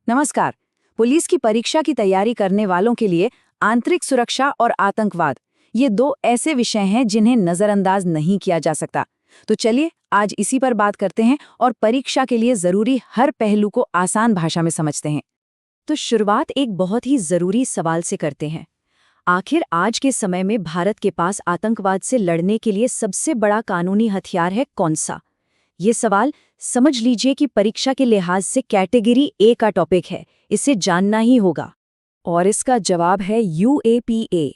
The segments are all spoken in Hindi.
नमस्कार। पुलिस की परीक्षा की तैयारी करने वालों के लिए आंतरिक सुरक्षा और आतंकवाद ये दो ऐसे विषय हैं जिन्हें नजरअंदाज नहीं किया जा सकता। तो चलिए आज इसी पर बात करते हैं और परीक्षा के लिए जरूरी हर पहलू को आसान भाषा में समझते हैं। तो शुरुआत एक बहुत ही जरूरी सवाल से करते हैं। आखिर आज के समय में भारत के पास आतंकवाद से लड़ने के लिए सबसे बड़ा कानूनी हथियार है कौन सा? ये सवाल समझ लीजिए कि परीक्षा के लिहाज से कैटेगरी ए का टॉपिक है, इसे जानना ही होगा। और इसका जवाब है UAPA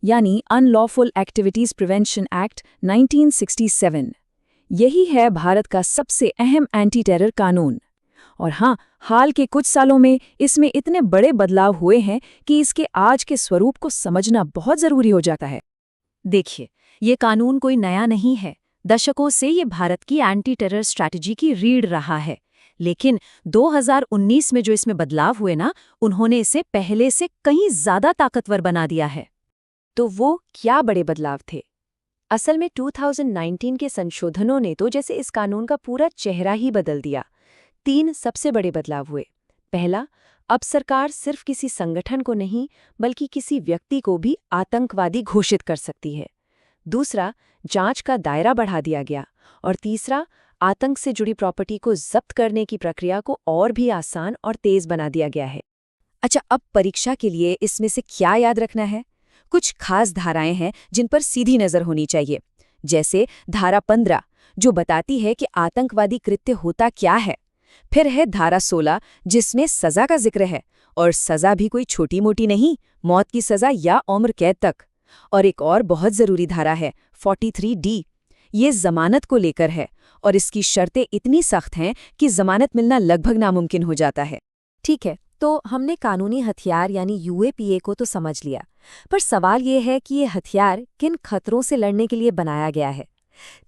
यानी अनलॉफुल एक्टिविटीज प्रिवेंशन एक्ट 1967। यही है भारत का सबसे अहम एंटी टेरर कानून। और हाँ, हाल के कुछ सालों में इसमें इतने बड़े बदलाव हुए हैं कि इसके आज के स्वरूप को समझना बहुत जरूरी हो जाता है। देखिए, ये कानून कोई नया नहीं है। दशकों से ये भारत की एंटी टेरर स्ट्रैटेजी की रीढ़ रहा है। लेकिन 2019 में जो इसमें बदलाव हुए ना, उन्होंने इसे पहले से कहीं ज्यादा ताकतवर बना दिया है। तो वो क्या बड़े बदलाव थे? असल में 2019 के संशोधनों ने तो जैसे इस कानून का पूरा चेहरा ही बदल दिया। 3 सबसे बड़े बदलाव हुए। पहला, अब सरकार सिर्फ किसी संगठन को नहीं बल्कि किसी व्यक्ति को भी आतंकवादी घोषित कर सकती है। दूसरा, जांच का दायरा बढ़ा दिया गया। और तीसरा, आतंक से जुड़ी प्रॉपर्टी को जब्त करने की प्रक्रिया को और भी आसान और तेज बना दिया गया है। अच्छा, अब परीक्षा के लिए इसमें से क्या याद रखना है? कुछ खास धाराएं हैं जिन पर सीधी नजर होनी चाहिए। जैसे धारा 15 जो बताती है कि आतंकवादी कृत्य होता क्या है। फिर है धारा 16 जिसमें सजा का जिक्र है, और सजा भी कोई छोटी मोटी नहीं, मौत की सजा या उम्र कैद तक। और एक और बहुत जरूरी धारा है 43D। ये जमानत को लेकर है और इसकी शर्तें इतनी सख्त हैं कि जमानत मिलना लगभग नामुमकिन हो जाता है। ठीक है, तो हमने कानूनी हथियार यानी UAPA को तो समझ लिया, पर सवाल ये है कि ये हथियार किन खतरों से लड़ने के लिए बनाया गया है।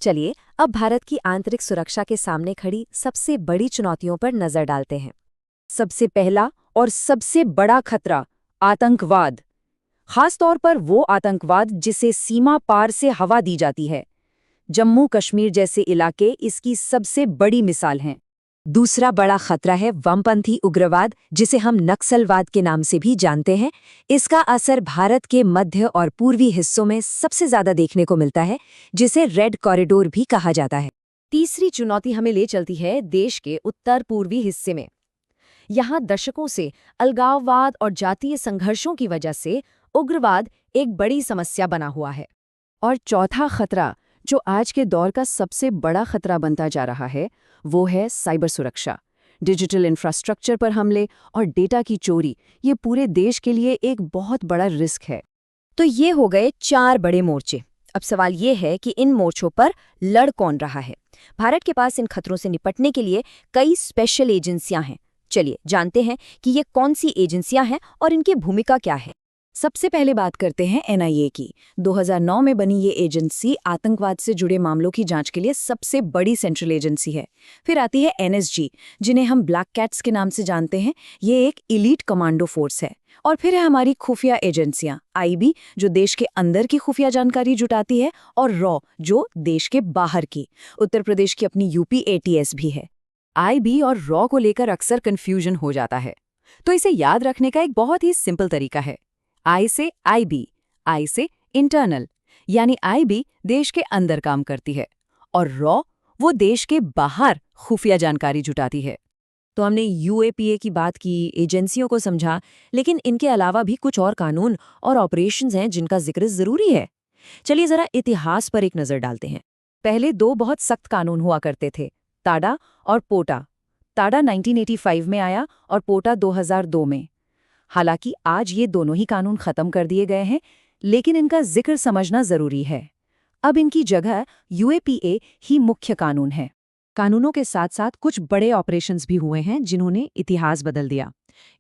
चलिए अब भारत की आंतरिक सुरक्षा के सामने खड़ी सबसे बड़ी चुनौतियों पर नजर डालते हैं। सबसे पहला और सबसे बड़ा खतरा आतंकवाद। खासतौर पर वो आतंकवाद जिसे सीमा पार से हवा दी जाती है। जम्मू कश्मीर जैसे इलाके इसकी सबसे बड़ी मिसाल हैं। दूसरा बड़ा खतरा है वामपंथी उग्रवाद, जिसे हम नक्सलवाद के नाम से भी जानते हैं। इसका असर भारत के मध्य और पूर्वी हिस्सों में सबसे ज्यादा देखने को मिलता है, जिसे रेड कॉरिडोर भी कहा जाता है। तीसरी चुनौती हमें ले चलती है देश के उत्तर पूर्वी हिस्से में। यहाँ दशकों से अलगाववाद और जातीय संघर्षों की वजह से उग्रवाद एक बड़ी समस्या बना हुआ है। और चौथा खतरा, जो आज के दौर का सबसे बड़ा खतरा बनता जा रहा है, वो है साइबर सुरक्षा। डिजिटल इंफ्रास्ट्रक्चर पर हमले और डेटा की चोरी ये पूरे देश के लिए एक बहुत बड़ा रिस्क है। तो ये हो गए 4 बड़े मोर्चे। अब सवाल ये है कि इन मोर्चों पर लड़ कौन रहा है। भारत के पास इन खतरों से निपटने के लिए कई स्पेशल एजेंसियां हैं। चलिए जानते हैं कि ये कौन सी एजेंसियां हैं और इनकी भूमिका क्या है। सबसे पहले बात करते हैं NIA की। 2009 में बनी ये एजेंसी आतंकवाद से जुड़े मामलों की जांच के लिए सबसे बड़ी सेंट्रल एजेंसी है। फिर आती है NSG, जिन्हें हम ब्लैक कैट्स के नाम से जानते हैं। ये एक इलीट कमांडो फोर्स है। और फिर है हमारी खुफिया एजेंसियां, IB, जो देश के अंदर की खुफिया जानकारी जुटाती है, और रॉ, जो देश के बाहर की। उत्तर प्रदेश की अपनी UP ATS भी है। IB और रॉ को लेकर अक्सर कंफ्यूजन हो जाता है, तो इसे याद रखने का एक बहुत ही सिंपल तरीका है। I से IB, I से इंटरनल, यानी IB देश के अंदर काम करती है और रॉ वो देश के बाहर खुफिया जानकारी जुटाती है। तो हमने UAPA की बात की, एजेंसियों को समझा, लेकिन इनके अलावा भी कुछ और कानून और ऑपरेशंस हैं जिनका जिक्र जरूरी है। चलिए जरा इतिहास पर एक नजर डालते हैं। पहले 2 बहुत सख्त कानून हुआ करते थे, ताडा और पोटा। ताडा 1985 में आया और पोटा 2002 में। हालांकि आज ये दोनों ही कानून खत्म कर दिए गए हैं, लेकिन इनका जिक्र समझना जरूरी है। अब इनकी जगह UAPA ही मुख्य कानून है। कानूनों के साथ साथ कुछ बड़े ऑपरेशंस भी हुए हैं जिन्होंने इतिहास बदल दिया।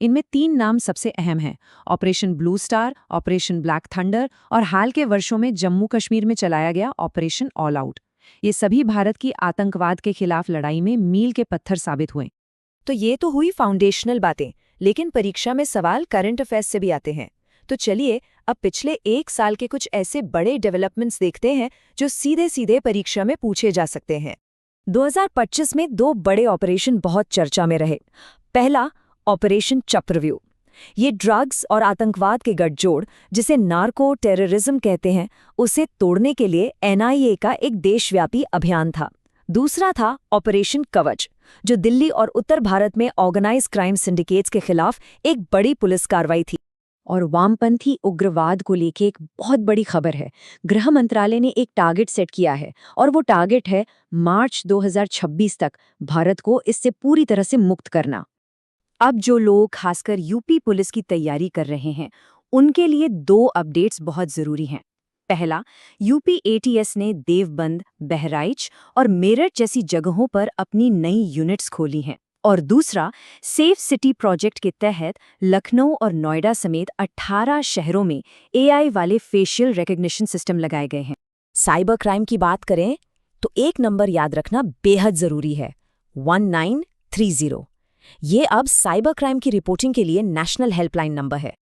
इनमें 3 नाम सबसे अहम हैं: operation blue star, operation black thunder और हाल के वर्षों में जम्मू कश्मीर में चलाया गया ऑपरेशन ऑल आउट। ये सभी भारत की आतंकवाद के खिलाफ लड़ाई में मील के पत्थर साबित हुए। तो ये तो हुई फाउंडेशनल बातें, लेकिन परीक्षा में सवाल करंट अफेयर्स से भी आते हैं। तो चलिए अब पिछले 1 साल के कुछ ऐसे बड़े डेवलपमेंट्स देखते हैं जो सीधे सीधे परीक्षा में पूछे जा सकते हैं। 2025 में 2 बड़े ऑपरेशन बहुत चर्चा में रहे। पहला, ऑपरेशन चक्रव्यूह। ये ड्रग्स और आतंकवाद के गठजोड़, जिसे नार्को टेररिज्म कहते हैं, उसे तोड़ने के लिए एनआईए का एक देशव्यापी अभियान था। दूसरा था ऑपरेशन कवच, जो दिल्ली और उत्तर भारत में ऑर्गेनाइज्ड क्राइम सिंडिकेट्स के खिलाफ एक बड़ी पुलिस कार्रवाई थी। और वामपंथी उग्रवाद को लेके एक बहुत बड़ी खबर है। गृह मंत्रालय ने एक टारगेट सेट किया है और वो टारगेट है मार्च 2026 तक भारत को इससे पूरी तरह से मुक्त करना। अब जो लोग खासकर यूपी पुलिस की तैयारी कर रहे हैं, उनके लिए 2 अपडेट्स बहुत जरूरी हैं। पहला, यूपी एटीएस ने देवबंद, बहराइच और मेरठ जैसी जगहों पर अपनी नई यूनिट्स खोली हैं। और दूसरा, सेफ सिटी प्रोजेक्ट के तहत लखनऊ और नोएडा समेत 18 शहरों में एआई वाले फेशियल रिकग्निशन सिस्टम लगाए गए हैं। साइबर क्राइम की बात करें तो एक नंबर याद रखना बेहद जरूरी है, 1930। ये अब साइबर क्राइम की रिपोर्टिंग के लिए नेशनल हेल्पलाइन नंबर है।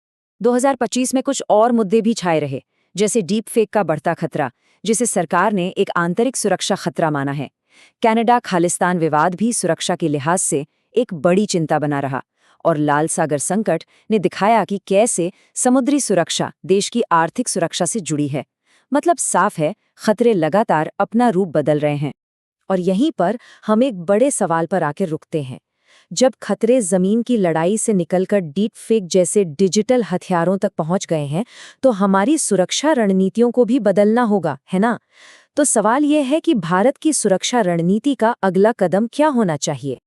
2025 में कुछ और मुद्दे भी छाए रहे, जैसे डीप फेक का बढ़ता खतरा, जिसे सरकार ने एक आंतरिक सुरक्षा खतरा माना है। कनाडा खालिस्तान विवाद भी सुरक्षा के लिहाज से एक बड़ी चिंता बना रहा, और लाल सागर संकट ने दिखाया कि कैसे समुद्री सुरक्षा देश की आर्थिक सुरक्षा से जुड़ी है। मतलब साफ है, खतरे लगातार अपना रूप बदल रहे हैं। और यहीं पर हम एक बड़े सवाल पर आकर रुकते हैं। जब खतरे जमीन की लड़ाई से निकलकर डीप फेक जैसे डिजिटल हथियारों तक पहुंच गए हैं, तो हमारी सुरक्षा रणनीतियों को भी बदलना होगा, है ना? तो सवाल यह है कि भारत की सुरक्षा रणनीति का अगला कदम क्या होना चाहिए?